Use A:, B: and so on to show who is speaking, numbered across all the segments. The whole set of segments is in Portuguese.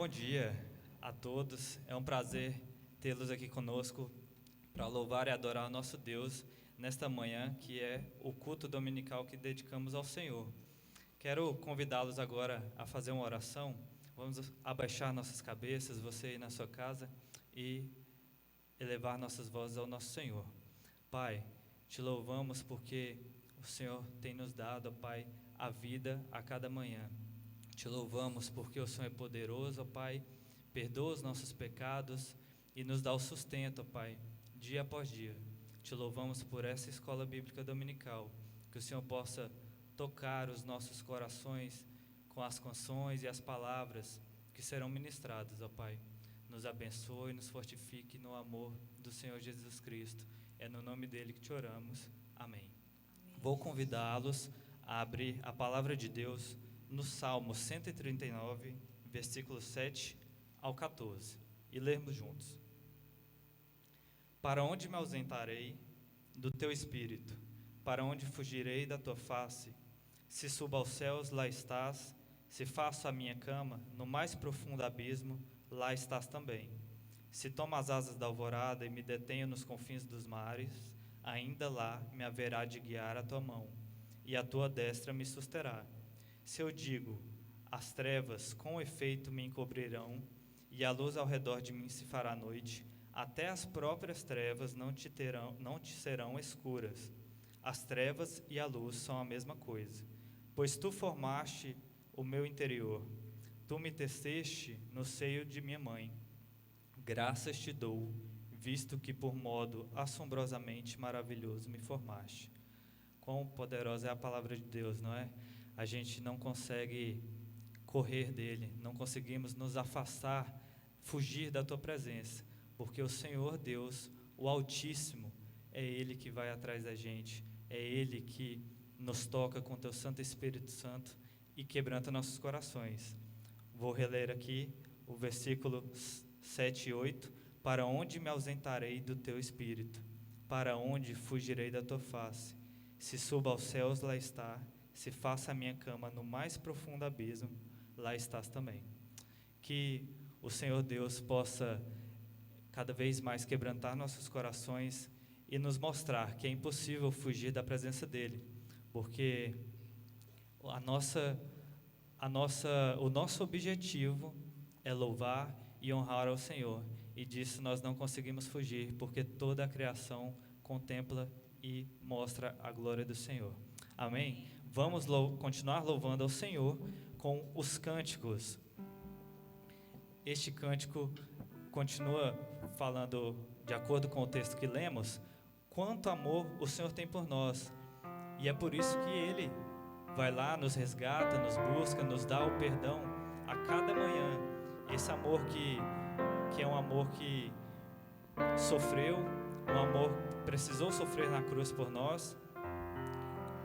A: Bom dia a todos, é um prazer tê-los aqui conosco para louvar e adorar o nosso Deus nesta manhã, que é o culto dominical que dedicamos ao Senhor. Quero convidá-los agora a fazer uma oração. Vamos abaixar nossas cabeças, você aí na sua casa, e elevar nossas vozes ao nosso Senhor. Pai, te louvamos porque o Senhor tem nos dado, ó Pai, a vida a cada manhã. Te louvamos porque o Senhor é poderoso, ó Pai, perdoa os nossos pecados e nos dá o sustento, ó Pai, dia após dia. Te louvamos por essa escola bíblica dominical, que o Senhor possa tocar os nossos corações com as canções e as palavras que serão ministradas, ó Pai. Nos abençoe e nos fortifique no amor do Senhor Jesus Cristo. É no nome dele que te oramos. Amém. Vou convidá-los a abrir a palavra de Deus no Salmo 139, versículos 7 ao 14, e lermos juntos. Para onde me ausentarei do teu espírito? Para onde fugirei da tua face? Se subo aos céus, lá estás. Se faço a minha cama no mais profundo abismo, lá estás também. Se tomo as asas da alvorada e me detenho nos confins dos mares, ainda lá me haverá de guiar a tua mão, e a tua destra me susterá. Se eu digo, as trevas com efeito me encobrirão, e a luz ao redor de mim se fará noite, até as próprias trevas não te serão escuras. As trevas e a luz são a mesma coisa, pois tu formaste o meu interior, tu me teceste no seio de minha mãe. Graças te dou, visto que por modo assombrosamente maravilhoso me formaste. Quão poderosa é a palavra de Deus, não é? A gente não consegue correr dele, não conseguimos nos afastar, fugir da tua presença, porque o Senhor Deus, o Altíssimo, é Ele que vai atrás da gente, é Ele que nos toca com teu Santo Espírito Santo e quebranta nossos corações. Vou reler aqui o versículo 7 e 8. Para onde me ausentarei do teu Espírito? Para onde fugirei da tua face? Se subo aos céus, lá está. Se faço a minha cama no mais profundo abismo, lá estás também. Que o Senhor Deus possa cada vez mais quebrantar nossos corações e nos mostrar que é impossível fugir da presença dEle, porque o nosso objetivo é louvar e honrar ao Senhor, e disso nós não conseguimos fugir, porque toda a criação contempla e mostra a glória do Senhor. Amém? Vamos continuar louvando ao Senhor com os cânticos. Este cântico continua falando, de acordo com o texto que lemos, quanto amor o Senhor tem por nós. E é por isso que Ele vai lá, nos resgata, nos busca, nos dá o perdão a cada manhã. Esse amor que é um amor que sofreu, um amor que precisou sofrer na cruz por nós,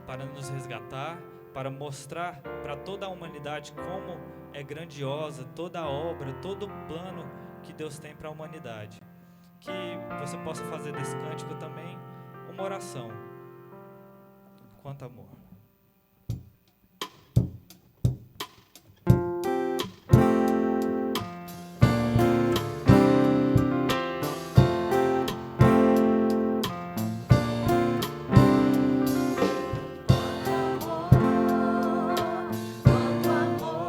A: para nos resgatar, para mostrar para toda a humanidade como é grandiosa toda a obra, todo o plano que Deus tem para a humanidade. Que você possa fazer desse cântico também uma oração. Quanto amor.
B: Quanta dor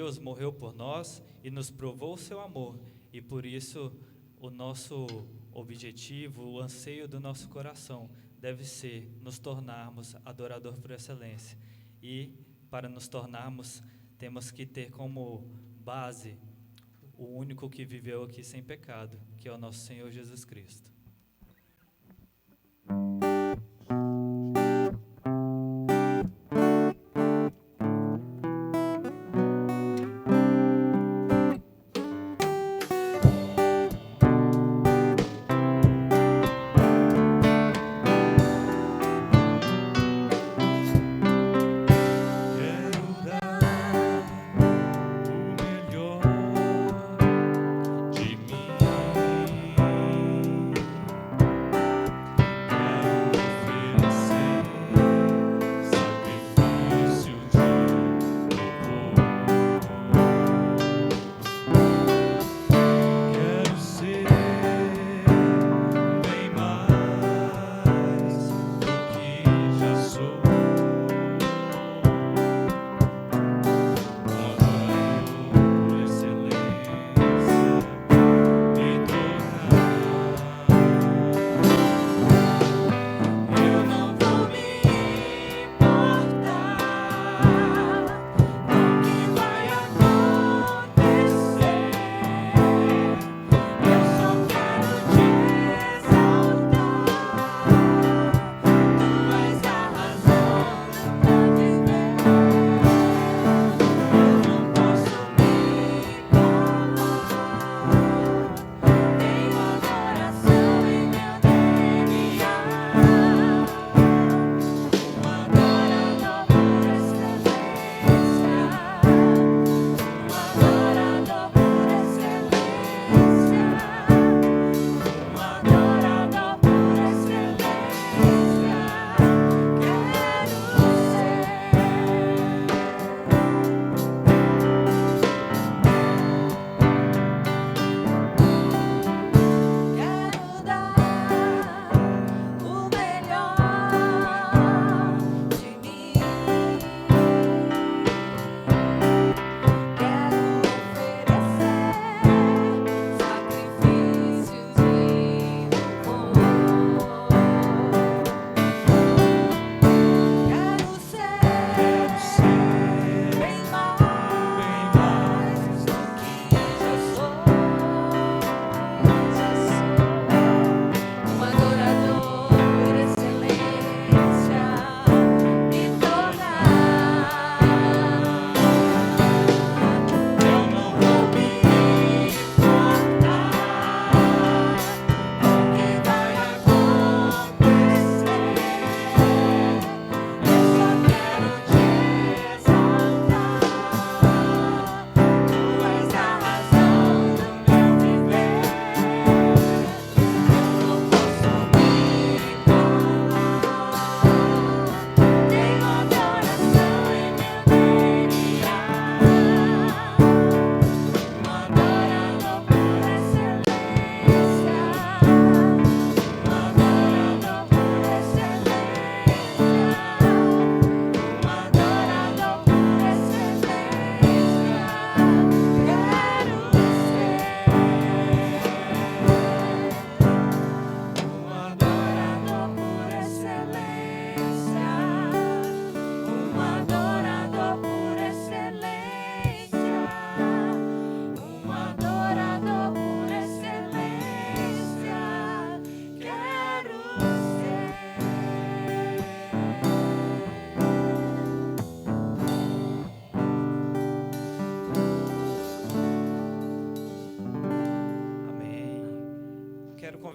A: Deus morreu por nós e nos provou o seu amor, e por isso o nosso objetivo, o anseio do nosso coração deve ser nos tornarmos adorador por excelência. E para nos tornarmos, temos que ter como base o único que viveu aqui sem pecado, que é o nosso Senhor Jesus Cristo.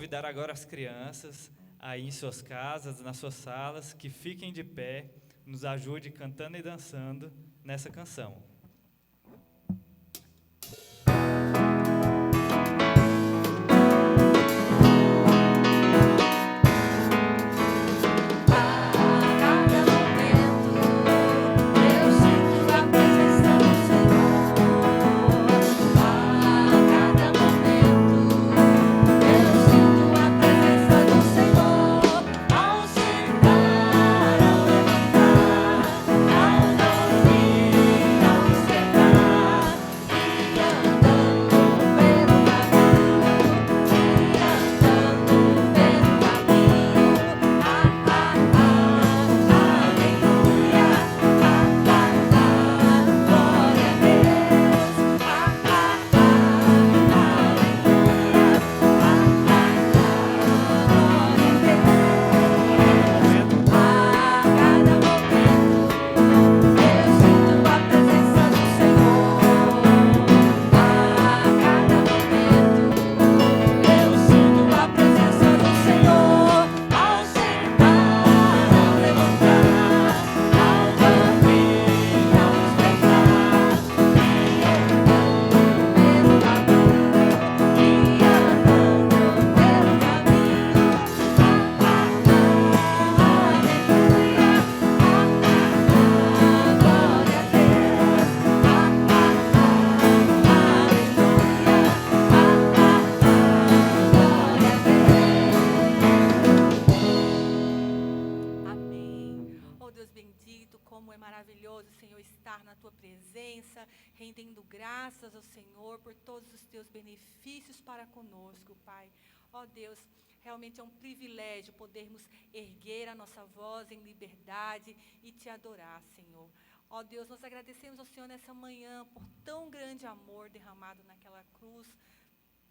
A: Convidar agora as crianças aí em suas casas, nas suas salas, que fiquem de pé, nos ajude cantando e dançando nessa canção.
B: Ao como é maravilhoso, Senhor, estar na Tua presença, rendendo graças ao Senhor por todos os Teus benefícios para conosco, Pai. Ó Deus, realmente é um privilégio podermos erguer a nossa voz em liberdade e Te adorar, Senhor. Ó Deus, nós agradecemos ao Senhor nessa manhã por tão grande amor derramado naquela cruz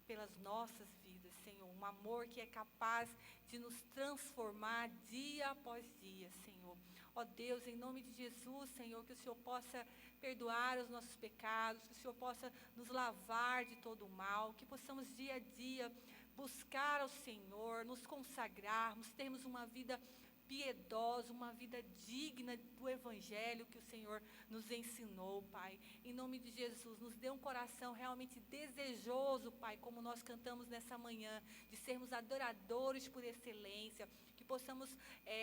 B: pelas nossas vidas, Senhor. Um amor que é capaz de nos transformar dia após dia, Senhor. Ó Deus, em nome de Jesus, Senhor, que o Senhor possa perdoar os nossos pecados, que o Senhor possa nos lavar de todo o mal, que possamos dia a dia buscar ao Senhor, nos consagrarmos, termos uma vida piedosa, uma vida digna do Evangelho que o Senhor nos ensinou, Pai. Em nome de Jesus, nos dê um coração realmente desejoso, Pai, como nós cantamos nessa manhã, de sermos adoradores por excelência, que possamos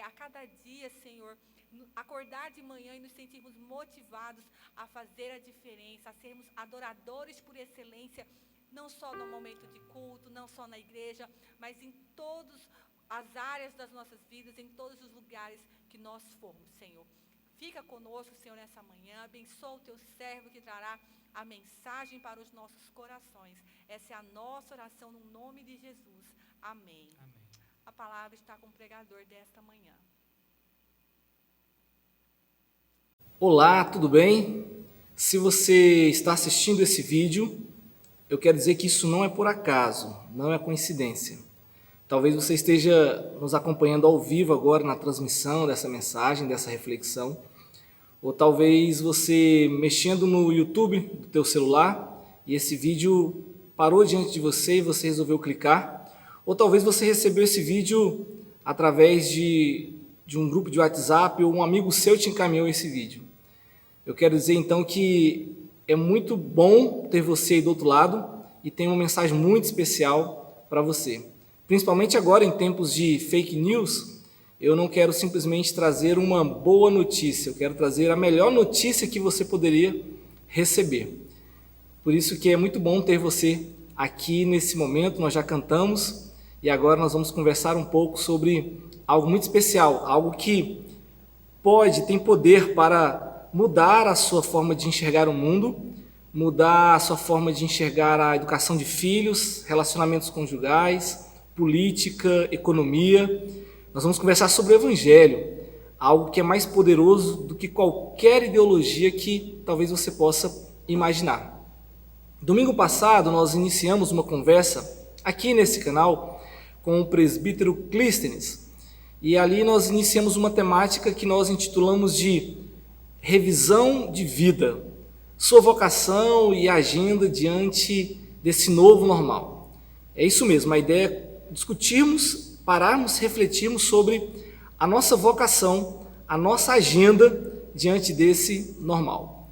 B: a cada dia, Senhor, acordar de manhã e nos sentirmos motivados a fazer a diferença, a sermos adoradores por excelência, não só no momento de culto, não só na igreja, mas em todas as áreas das nossas vidas, em todos os lugares que nós formos, Senhor. Fica conosco, Senhor, nessa manhã. Abençoa o Teu servo que trará a mensagem para os nossos corações. Essa é a nossa oração no nome de Jesus. Amém.
A: Amém.
B: A palavra está com o pregador desta manhã.
C: Olá, tudo bem? Se você está assistindo esse vídeo, eu quero dizer que isso não é por acaso, não é coincidência. Talvez você esteja nos acompanhando ao vivo agora na transmissão dessa mensagem, dessa reflexão, ou talvez você mexendo no YouTube do teu celular e esse vídeo parou diante de você e você resolveu clicar, ou talvez você recebeu esse vídeo através de um grupo de WhatsApp ou um amigo seu te encaminhou esse vídeo. Eu quero dizer então que é muito bom ter você aí do outro lado e tem uma mensagem muito especial para você. Principalmente agora em tempos de fake news, eu não quero simplesmente trazer uma boa notícia, eu quero trazer a melhor notícia que você poderia receber. Por isso que é muito bom ter você aqui nesse momento. Nós já cantamos e agora nós vamos conversar um pouco sobre algo muito especial, algo que tem poder para mudar a sua forma de enxergar o mundo, mudar a sua forma de enxergar a educação de filhos, relacionamentos conjugais, política, economia. Nós vamos conversar sobre o Evangelho, algo que é mais poderoso do que qualquer ideologia que talvez você possa imaginar. Domingo passado nós iniciamos uma conversa aqui nesse canal com o presbítero Clístenes, e ali nós iniciamos uma temática que nós intitulamos de revisão de vida, sua vocação e agenda diante desse novo normal. É isso mesmo, a ideia é discutirmos, pararmos, refletirmos sobre a nossa vocação, a nossa agenda diante desse normal.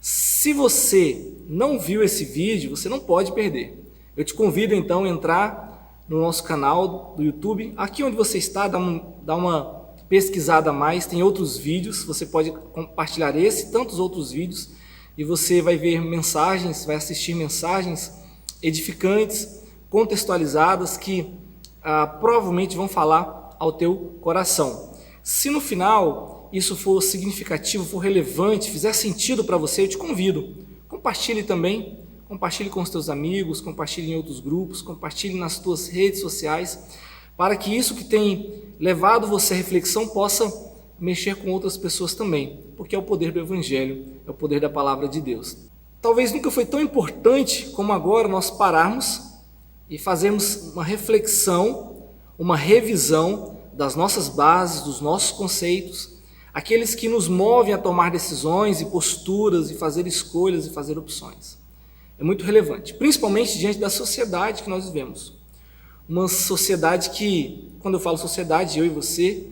C: Se você não viu esse vídeo, você não pode perder. Eu te convido então a entrar no nosso canal do YouTube, aqui onde você está, dá uma pesquisada a mais, tem outros vídeos, você pode compartilhar esse e tantos outros vídeos, e você vai ver mensagens, vai assistir mensagens edificantes, contextualizadas, que provavelmente vão falar ao teu coração. Se no final isso for significativo, for relevante, fizer sentido para você, eu te convido, compartilhe também, compartilhe com os teus amigos, compartilhe em outros grupos, compartilhe nas tuas redes sociais, para que isso que tem levado você à reflexão possa mexer com outras pessoas também, porque é o poder do Evangelho, é o poder da Palavra de Deus. Talvez nunca foi tão importante como agora nós pararmos e fazermos uma reflexão, uma revisão das nossas bases, dos nossos conceitos, aqueles que nos movem a tomar decisões e posturas e fazer escolhas e fazer opções. É muito relevante, principalmente diante da sociedade que nós vivemos. Uma sociedade que, quando eu falo sociedade, eu e você,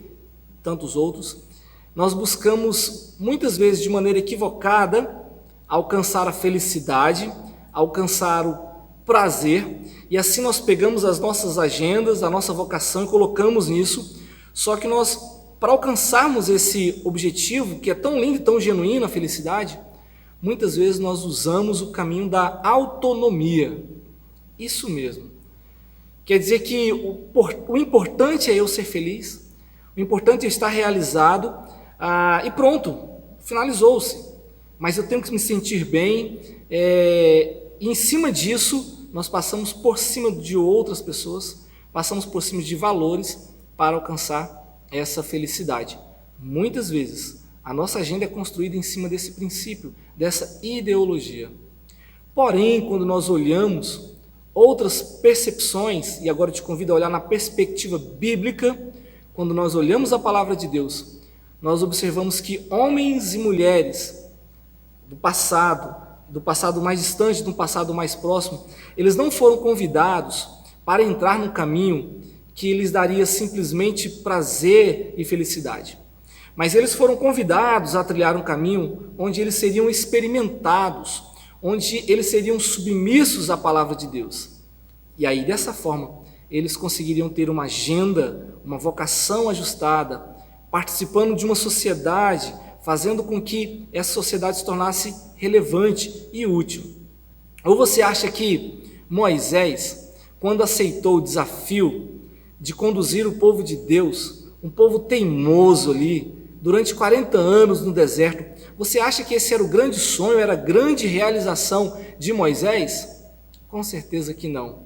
C: tantos outros, nós buscamos muitas vezes de maneira equivocada alcançar a felicidade, alcançar o prazer, e assim nós pegamos as nossas agendas, a nossa vocação e colocamos nisso, só que nós, para alcançarmos esse objetivo, que é tão lindo e tão genuíno, a felicidade, muitas vezes nós usamos o caminho da autonomia. Isso mesmo. Quer dizer que o importante é eu ser feliz, o importante é estar realizado, e pronto, finalizou-se, mas eu tenho que me sentir bem, e em cima disso, nós passamos por cima de outras pessoas, passamos por cima de valores para alcançar essa felicidade. Muitas vezes, a nossa agenda é construída em cima desse princípio, dessa ideologia. Porém, quando nós olhamos outras percepções, e agora eu te convido a olhar na perspectiva bíblica, quando nós olhamos a palavra de Deus, nós observamos que homens e mulheres do passado mais distante, do passado mais próximo, eles não foram convidados para entrar num caminho que lhes daria simplesmente prazer e felicidade. Mas eles foram convidados a trilhar um caminho onde eles seriam experimentados, onde eles seriam submissos à palavra de Deus. E aí, dessa forma, eles conseguiriam ter uma agenda, uma vocação ajustada, participando de uma sociedade, fazendo com que essa sociedade se tornasse relevante e útil. Ou você acha que Moisés, quando aceitou o desafio de conduzir o povo de Deus, um povo teimoso ali, durante 40 anos no deserto, você acha que esse era o grande sonho, era a grande realização de Moisés? Com certeza que não.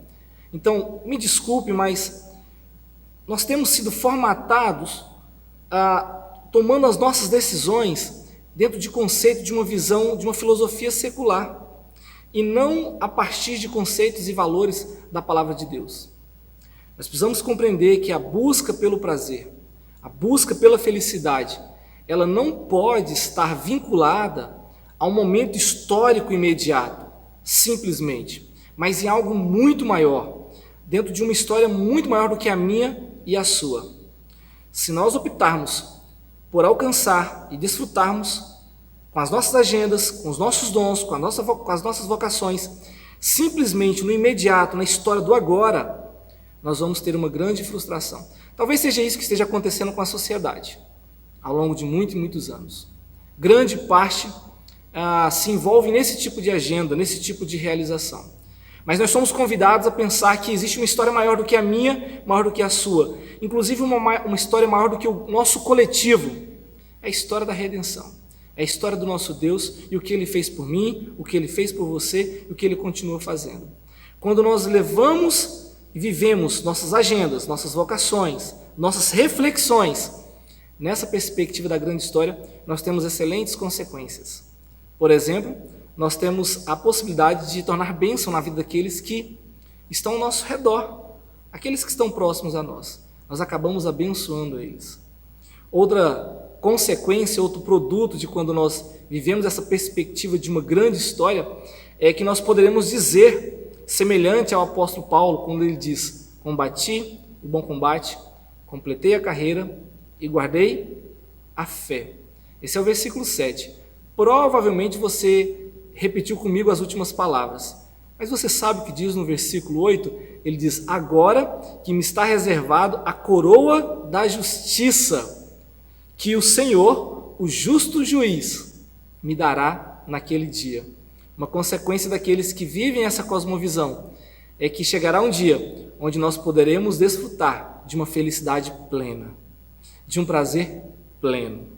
C: Então, me desculpe, mas nós temos sido formatados tomando as nossas decisões dentro de conceito de uma visão, de uma filosofia secular, e não a partir de conceitos e valores da palavra de Deus. Nós precisamos compreender que a busca pelo prazer, a busca pela felicidade, ela não pode estar vinculada a um momento histórico imediato, simplesmente, mas em algo muito maior, dentro de uma história muito maior do que a minha e a sua. Se nós optarmos por alcançar e desfrutarmos com as nossas agendas, com os nossos dons, com as nossas vocações, simplesmente no imediato, na história do agora, nós vamos ter uma grande frustração. Talvez seja isso que esteja acontecendo com a sociedade, ao longo de muitos anos. Grande parte se envolve nesse tipo de agenda, nesse tipo de realização. Mas nós somos convidados a pensar que existe uma história maior do que a minha, maior do que a sua. Inclusive uma história maior do que o nosso coletivo. É a história da redenção. É a história do nosso Deus e o que Ele fez por mim, o que Ele fez por você e o que Ele continua fazendo. Quando nós levamos e vivemos nossas agendas, nossas vocações, nossas reflexões, nessa perspectiva da grande história, nós temos excelentes consequências. Por exemplo, nós temos a possibilidade de tornar bênção na vida daqueles que estão ao nosso redor, aqueles que estão próximos a nós. Nós acabamos abençoando eles. Outra consequência, outro produto de quando nós vivemos essa perspectiva de uma grande história, é que nós poderemos dizer, semelhante ao apóstolo Paulo, quando ele diz: combati o bom combate, completei a carreira e guardei a fé. Esse é o versículo 7. Provavelmente você repetiu comigo as últimas palavras, mas você sabe o que diz no versículo 8? Ele diz: agora que me está reservado a coroa da justiça, que o Senhor, o justo juiz, me dará naquele dia. Uma consequência daqueles que vivem essa cosmovisão é que chegará um dia onde nós poderemos desfrutar de uma felicidade plena, de um prazer pleno.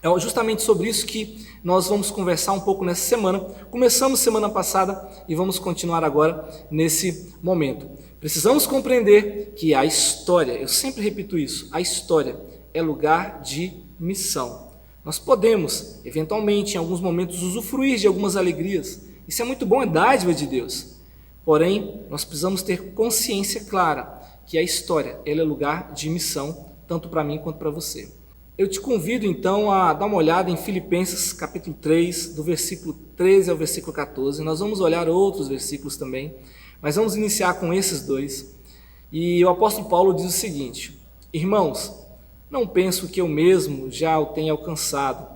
C: É justamente sobre isso que nós vamos conversar um pouco nessa semana. Começamos semana passada e vamos continuar agora nesse momento. Precisamos compreender que a história, eu sempre repito isso, a história é lugar de missão. Nós podemos, eventualmente, em alguns momentos, usufruir de algumas alegrias. Isso é muito bom, é dádiva de Deus. Porém, nós precisamos ter consciência clara que a história ela é lugar de missão, tanto para mim quanto para você. Eu te convido, então, a dar uma olhada em Filipenses, capítulo 3, do versículo 13 ao versículo 14. Nós vamos olhar outros versículos também, mas vamos iniciar com esses dois. E o apóstolo Paulo diz o seguinte: irmãos, não penso que eu mesmo já o tenha alcançado,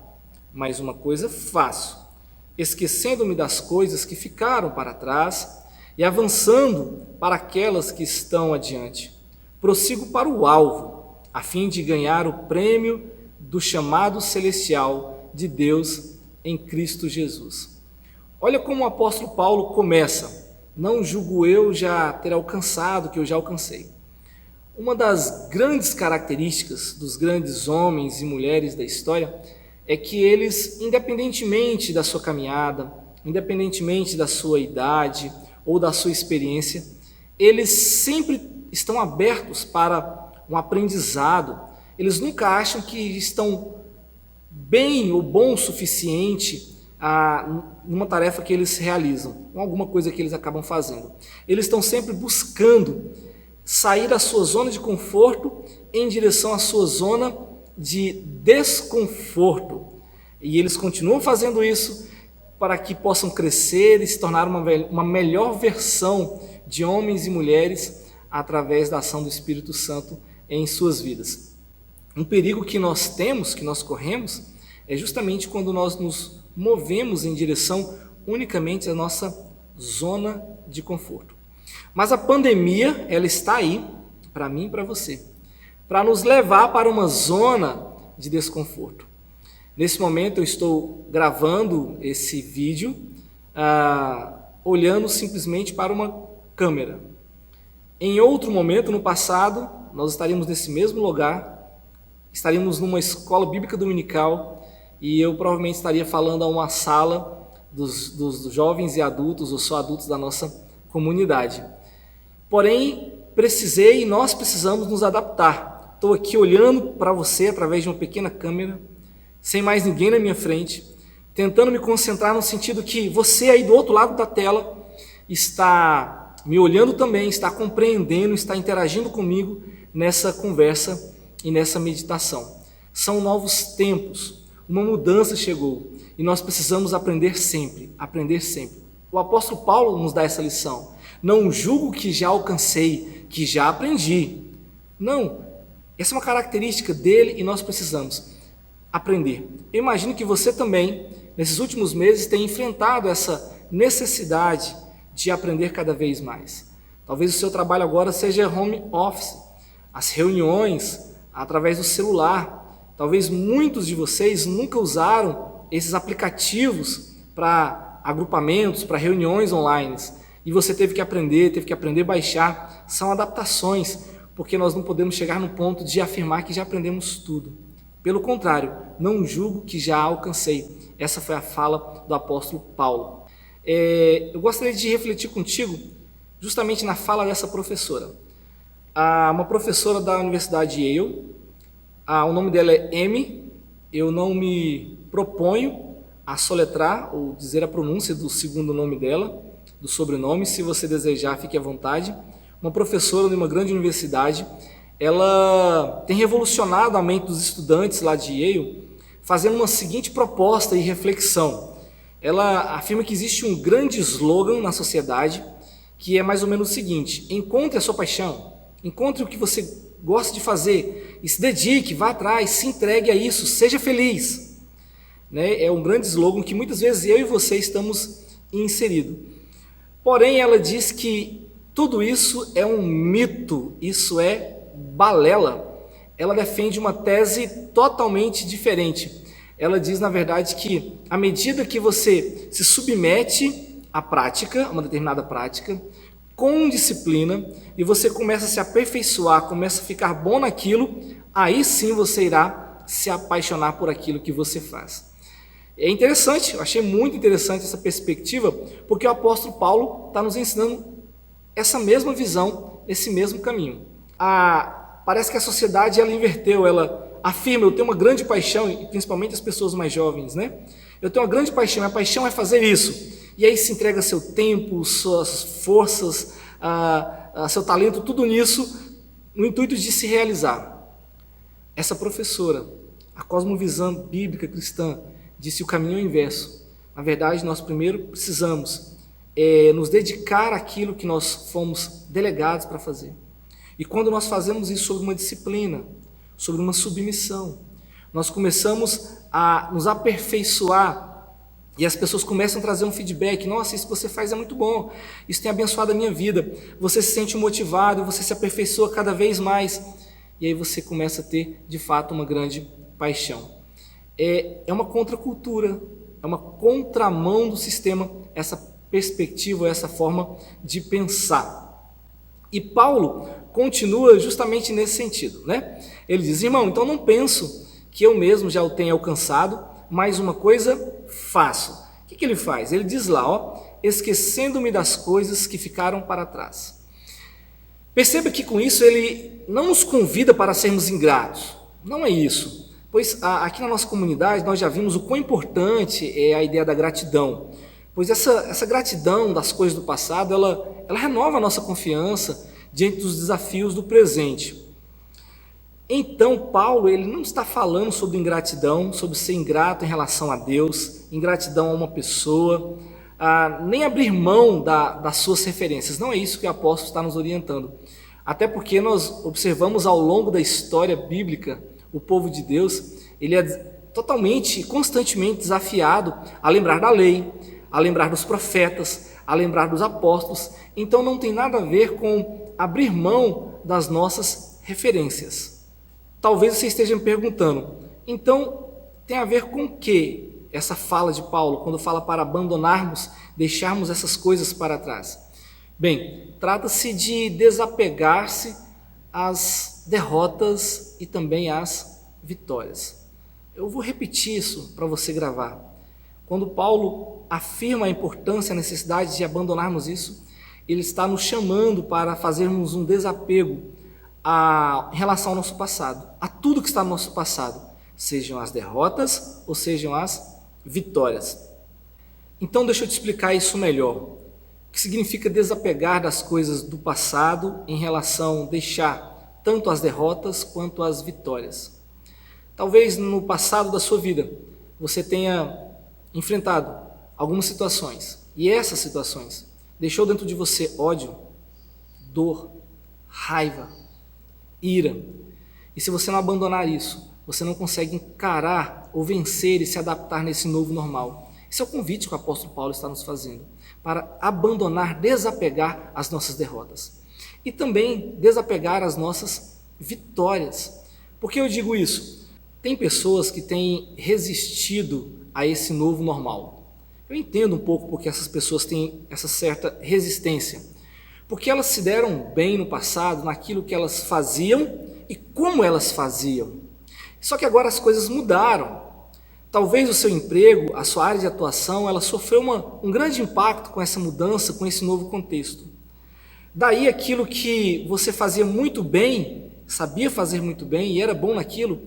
C: mas uma coisa faço, esquecendo-me das coisas que ficaram para trás e avançando para aquelas que estão adiante. Prossigo para o alvo, a fim de ganhar o prêmio do chamado celestial de Deus em Cristo Jesus. Olha como o apóstolo Paulo começa: não julgo eu já ter alcançado o que eu já alcancei. Uma das grandes características dos grandes homens e mulheres da história é que eles, independentemente da sua caminhada, independentemente da sua idade ou da sua experiência, eles sempre estão abertos para um aprendizado. Eles nunca acham que estão bem ou bom o suficiente numa tarefa que eles realizam, ou alguma coisa que eles acabam fazendo. Eles estão sempre buscando sair da sua zona de conforto em direção à sua zona de desconforto. E eles continuam fazendo isso para que possam crescer e se tornar uma melhor versão de homens e mulheres através da ação do Espírito Santo em suas vidas. Um perigo que nós temos, que nós corremos, é justamente quando nós nos movemos em direção unicamente à nossa zona de conforto. Mas a pandemia, ela está aí, para mim e para você, para nos levar para uma zona de desconforto. Nesse momento eu estou gravando esse vídeo, olhando simplesmente para uma câmera. Em outro momento, no passado, nós estaríamos nesse mesmo lugar, estaríamos numa escola bíblica dominical e eu provavelmente estaria falando a uma sala dos jovens e adultos, ou só adultos da nossa comunidade. Porém, nós precisamos nos adaptar. Estou aqui olhando para você através de uma pequena câmera, sem mais ninguém na minha frente, tentando me concentrar no sentido que você aí do outro lado da tela está me olhando também, está compreendendo, está interagindo comigo nessa conversa e nessa meditação. São novos tempos, uma mudança chegou e nós precisamos aprender sempre, aprender sempre. O apóstolo Paulo nos dá essa lição. Não julgo que já alcancei, que já aprendi. Não, essa é uma característica dele e nós precisamos aprender. Eu imagino que você também, nesses últimos meses, tenha enfrentado essa necessidade de aprender cada vez mais. Talvez o seu trabalho agora seja home office, as reuniões através do celular. Talvez muitos de vocês nunca usaram esses aplicativos para agrupamentos, para reuniões online. E você teve que aprender a baixar. São adaptações, porque nós não podemos chegar no ponto de afirmar que já aprendemos tudo. Pelo contrário, não julgo que já alcancei. Essa foi a fala do apóstolo Paulo. Eu gostaria de refletir contigo justamente na fala dessa professora. Uma professora da Universidade Yale, o nome dela é Amy. Eu não me proponho a soletrar ou dizer a pronúncia do segundo nome dela, do sobrenome. Se você desejar, fique à vontade. Uma professora de uma grande universidade. Ela tem revolucionado a mente dos estudantes lá de Yale, fazendo uma seguinte proposta e reflexão. Ela afirma que existe um grande slogan na sociedade, que é mais ou menos o seguinte: encontre a sua paixão, encontre o que você gosta de fazer, e se dedique, vá atrás, se entregue a isso, seja feliz. É um grande slogan que muitas vezes eu e você estamos inseridos. Porém, ela diz que tudo isso é um mito, isso é balela. Ela defende uma tese totalmente diferente. Ela diz, na verdade, que à medida que você se submete à prática, a uma determinada prática, com disciplina, e você começa a se aperfeiçoar, começa a ficar bom naquilo, aí sim você irá se apaixonar por aquilo que você faz. É interessante, eu achei muito interessante essa perspectiva, porque o apóstolo Paulo está nos ensinando essa mesma visão, esse mesmo caminho. Parece que a sociedade ela inverteu, ela afirma: eu tenho uma grande paixão, e principalmente as pessoas mais jovens, eu tenho uma grande paixão, minha paixão é fazer isso. E aí se entrega seu tempo, suas forças, seu talento, tudo nisso, no intuito de se realizar. Essa professora, a cosmovisão bíblica cristã, disse o caminho inverso. Na verdade, nós primeiro precisamos nos dedicar àquilo que nós fomos delegados para fazer. E quando nós fazemos isso sobre uma disciplina, sobre uma submissão, nós começamos a nos aperfeiçoar e as pessoas começam a trazer um feedback: nossa, isso que você faz é muito bom, isso tem abençoado a minha vida. Você se sente motivado, você se aperfeiçoa cada vez mais e aí você começa a ter de fato uma grande paixão. É uma contracultura, é uma contramão do sistema, essa perspectiva, essa forma de pensar. E Paulo continua justamente nesse sentido, Ele diz: irmão, então não penso que eu mesmo já o tenha alcançado, mais uma coisa faço. O que ele faz? Ele diz lá, ó, esquecendo-me das coisas que ficaram para trás. Perceba que com isso ele não nos convida para sermos ingratos. Não é isso. Pois aqui na nossa comunidade nós já vimos o quão importante é a ideia da gratidão. Pois essa gratidão das coisas do passado, ela renova a nossa confiança diante dos desafios do presente. Então, Paulo, ele não está falando sobre ingratidão, sobre ser ingrato em relação a Deus, ingratidão a uma pessoa, nem abrir mão das suas referências. Não é isso que o apóstolo está nos orientando. Até porque nós observamos ao longo da história bíblica, o povo de Deus, ele é totalmente, constantemente desafiado a lembrar da lei, a lembrar dos profetas, a lembrar dos apóstolos. Então não tem nada a ver com abrir mão das nossas referências. Talvez você esteja me perguntando, então tem a ver com o que essa fala de Paulo, quando fala para abandonarmos, deixarmos essas coisas para trás? Bem, trata-se de desapegar-se às derrotas e também às vitórias. Eu vou repetir isso para você gravar. Quando Paulo afirma a importância, a necessidade de abandonarmos isso, ele está nos chamando para fazermos um desapego em relação ao nosso passado, a tudo que está no nosso passado, sejam as derrotas ou sejam as vitórias. Então deixa eu te explicar isso melhor. O que significa desapegar das coisas do passado em relação a deixar tanto as derrotas quanto as vitórias. Talvez no passado da sua vida você tenha enfrentado algumas situações e essas situações deixou dentro de você ódio, dor, raiva, ira. E se você não abandonar isso, você não consegue encarar ou vencer e se adaptar nesse novo normal. Esse é o convite que o apóstolo Paulo está nos fazendo, para abandonar, desapegar as nossas derrotas. E também desapegar as nossas vitórias. Por que eu digo isso? Tem pessoas que têm resistido a esse novo normal. Eu entendo um pouco porque essas pessoas têm essa certa resistência. Porque elas se deram bem no passado, naquilo que elas faziam e como elas faziam. Só que agora as coisas mudaram. Talvez o seu emprego, a sua área de atuação, ela sofreu um grande impacto com essa mudança, com esse novo contexto. Daí aquilo que você fazia muito bem, sabia fazer muito bem e era bom naquilo,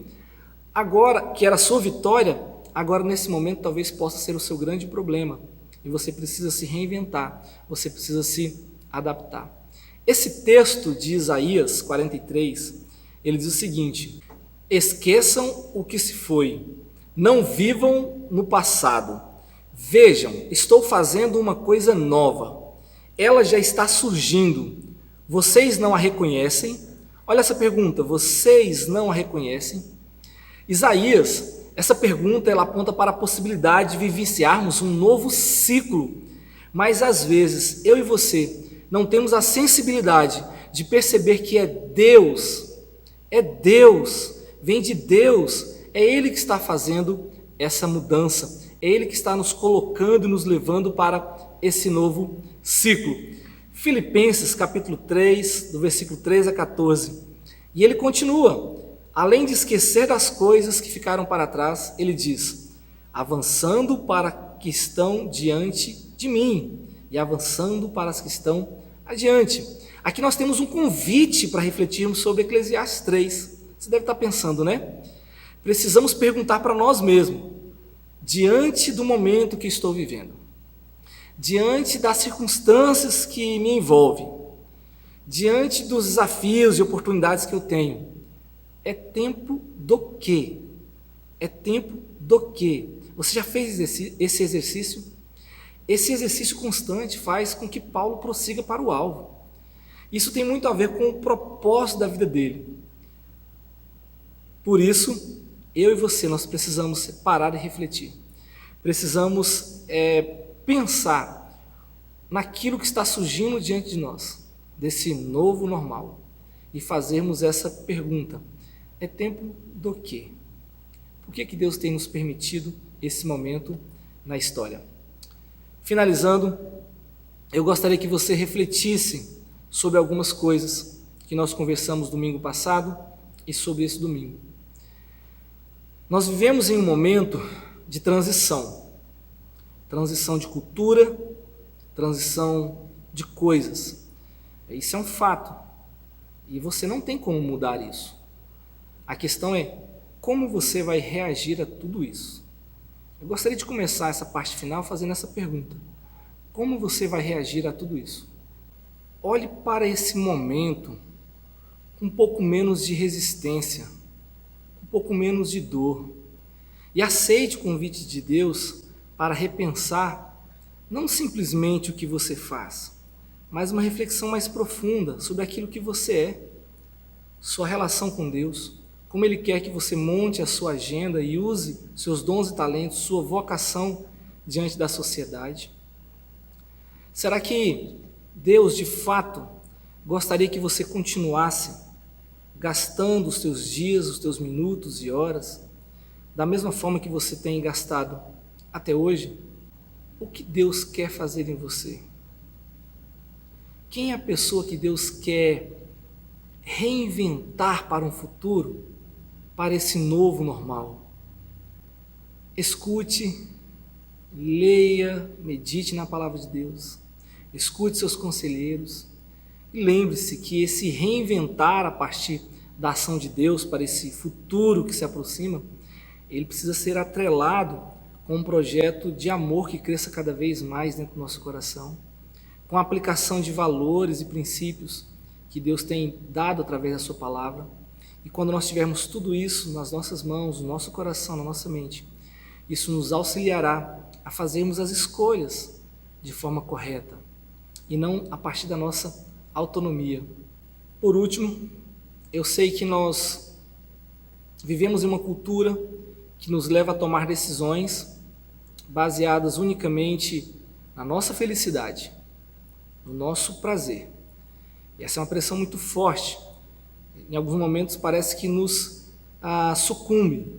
C: agora que era a sua vitória, agora nesse momento talvez possa ser o seu grande problema. E você precisa se reinventar, você precisa se adaptar. Esse texto de Isaías 43, ele diz o seguinte: esqueçam o que se foi, não vivam no passado. Vejam, estou fazendo uma coisa nova. Ela já está surgindo. Vocês não a reconhecem? Olha essa pergunta, vocês não a reconhecem? Isaías, essa pergunta ela aponta para a possibilidade de vivenciarmos um novo ciclo. Mas às vezes, eu e você não temos a sensibilidade de perceber que é Deus, vem de Deus, é Ele que está fazendo essa mudança, é Ele que está nos colocando e nos levando para esse novo ciclo. Filipenses capítulo 3, do versículo 3 a 14, e ele continua, além de esquecer das coisas que ficaram para trás, ele diz, avançando para que estão diante de mim, e avançando para as que estão adiante. Aqui nós temos um convite para refletirmos sobre Eclesiastes 3. Você deve estar pensando, né? Precisamos perguntar para nós mesmos, diante do momento que estou vivendo, diante das circunstâncias que me envolvem, diante dos desafios e oportunidades que eu tenho, é tempo do quê? É tempo do quê? Você já fez esse exercício? Esse exercício constante faz com que Paulo prossiga para o alvo. Isso tem muito a ver com o propósito da vida dele. Por isso, eu e você, nós precisamos parar e refletir. Precisamos pensar naquilo que está surgindo diante de nós, desse novo normal, e fazermos essa pergunta: é tempo do quê? Por que Deus tem nos permitido esse momento na história? Finalizando, eu gostaria que você refletisse sobre algumas coisas que nós conversamos domingo passado e sobre esse domingo. Nós vivemos em um momento de transição. Transição de cultura, transição de coisas. Isso é um fato. E você não tem como mudar isso. A questão é como você vai reagir a tudo isso. Eu gostaria de começar essa parte final fazendo essa pergunta. Como você vai reagir a tudo isso? Olhe para esse momento com um pouco menos de resistência, um pouco menos de dor. E aceite o convite de Deus para repensar não simplesmente o que você faz, mas uma reflexão mais profunda sobre aquilo que você é, sua relação com Deus, como Ele quer que você monte a sua agenda e use seus dons e talentos, sua vocação diante da sociedade. Será que Deus, de fato, gostaria que você continuasse gastando os teus dias, os teus minutos e horas, da mesma forma que você tem gastado até hoje? O que Deus quer fazer em você? Quem é a pessoa que Deus quer reinventar para um futuro, para esse novo normal? Escute, leia, medite na palavra de Deus, escute seus conselheiros e lembre-se que esse reinventar a partir da ação de Deus para esse futuro que se aproxima, ele precisa ser atrelado com um projeto de amor que cresça cada vez mais dentro do nosso coração, com a aplicação de valores e princípios que Deus tem dado através da sua palavra. E quando nós tivermos tudo isso nas nossas mãos, no nosso coração, na nossa mente, isso nos auxiliará a fazermos as escolhas de forma correta e não a partir da nossa autonomia. Por último, eu sei que nós vivemos em uma cultura que nos leva a tomar decisões baseadas unicamente na nossa felicidade, no nosso prazer. E essa é uma pressão muito forte. Em alguns momentos parece que nos sucumbe,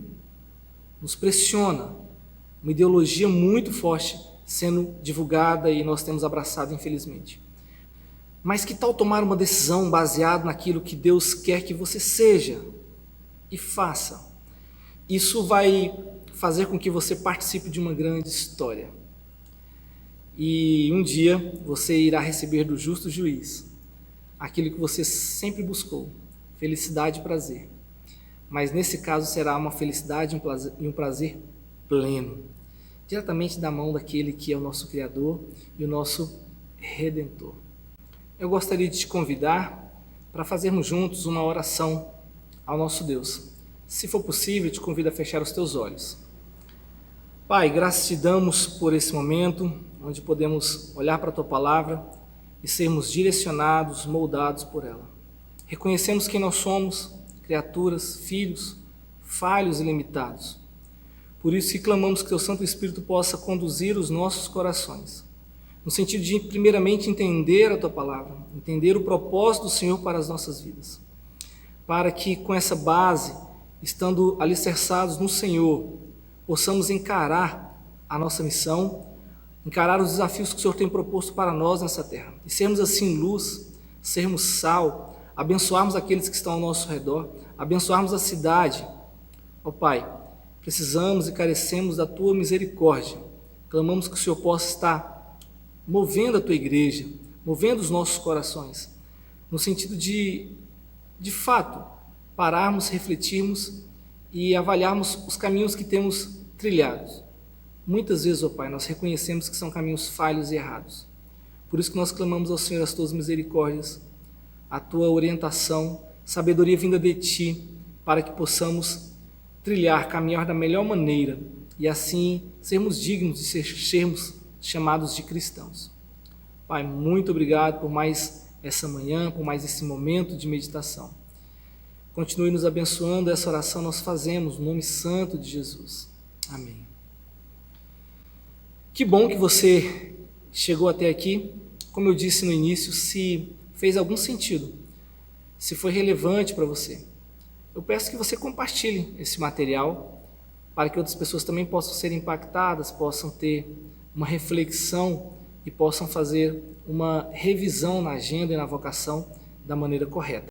C: nos pressiona. Uma ideologia muito forte sendo divulgada e nós temos abraçado, infelizmente. Mas que tal tomar uma decisão baseada naquilo que Deus quer que você seja e faça? Isso vai fazer com que você participe de uma grande história. E um dia você irá receber do justo juiz aquilo que você sempre buscou, felicidade e prazer. Mas nesse caso será uma felicidade e um prazer pleno, diretamente da mão daquele que é o nosso Criador e o nosso Redentor. Eu gostaria de te convidar para fazermos juntos uma oração ao nosso Deus. Se for possível, eu te convido a fechar os teus olhos. Pai, graças te damos por esse momento, onde podemos olhar para a Tua Palavra e sermos direcionados, moldados por ela. Reconhecemos quem nós somos, criaturas, filhos, falhos e limitados. Por isso que clamamos que Teu Santo Espírito possa conduzir os nossos corações, no sentido de, primeiramente, entender a Tua Palavra, entender o propósito do Senhor para as nossas vidas, para que com essa base, estando alicerçados no Senhor, possamos encarar a nossa missão, encarar os desafios que o Senhor tem proposto para nós nessa terra, e sermos assim luz, sermos sal, abençoarmos aqueles que estão ao nosso redor, abençoarmos a cidade. Ó Pai, precisamos e carecemos da Tua misericórdia, clamamos que o Senhor possa estar movendo a Tua igreja, movendo os nossos corações, no sentido de fato, pararmos, refletirmos e avaliarmos os caminhos que temos trilhados. Muitas vezes, ó Pai, nós reconhecemos que são caminhos falhos e errados. Por isso que nós clamamos ao Senhor as Tuas misericórdias, a Tua orientação, sabedoria vinda de Ti, para que possamos trilhar, caminhar da melhor maneira e assim sermos dignos de sermos chamados de cristãos. Pai, muito obrigado por mais essa manhã, por mais esse momento de meditação. Continue nos abençoando, essa oração nós fazemos no nome santo de Jesus. Amém. Que bom que você chegou até aqui. Como eu disse no início, se fez algum sentido, se foi relevante para você, eu peço que você compartilhe esse material para que outras pessoas também possam ser impactadas, possam ter uma reflexão e possam fazer uma revisão na agenda e na vocação da maneira correta.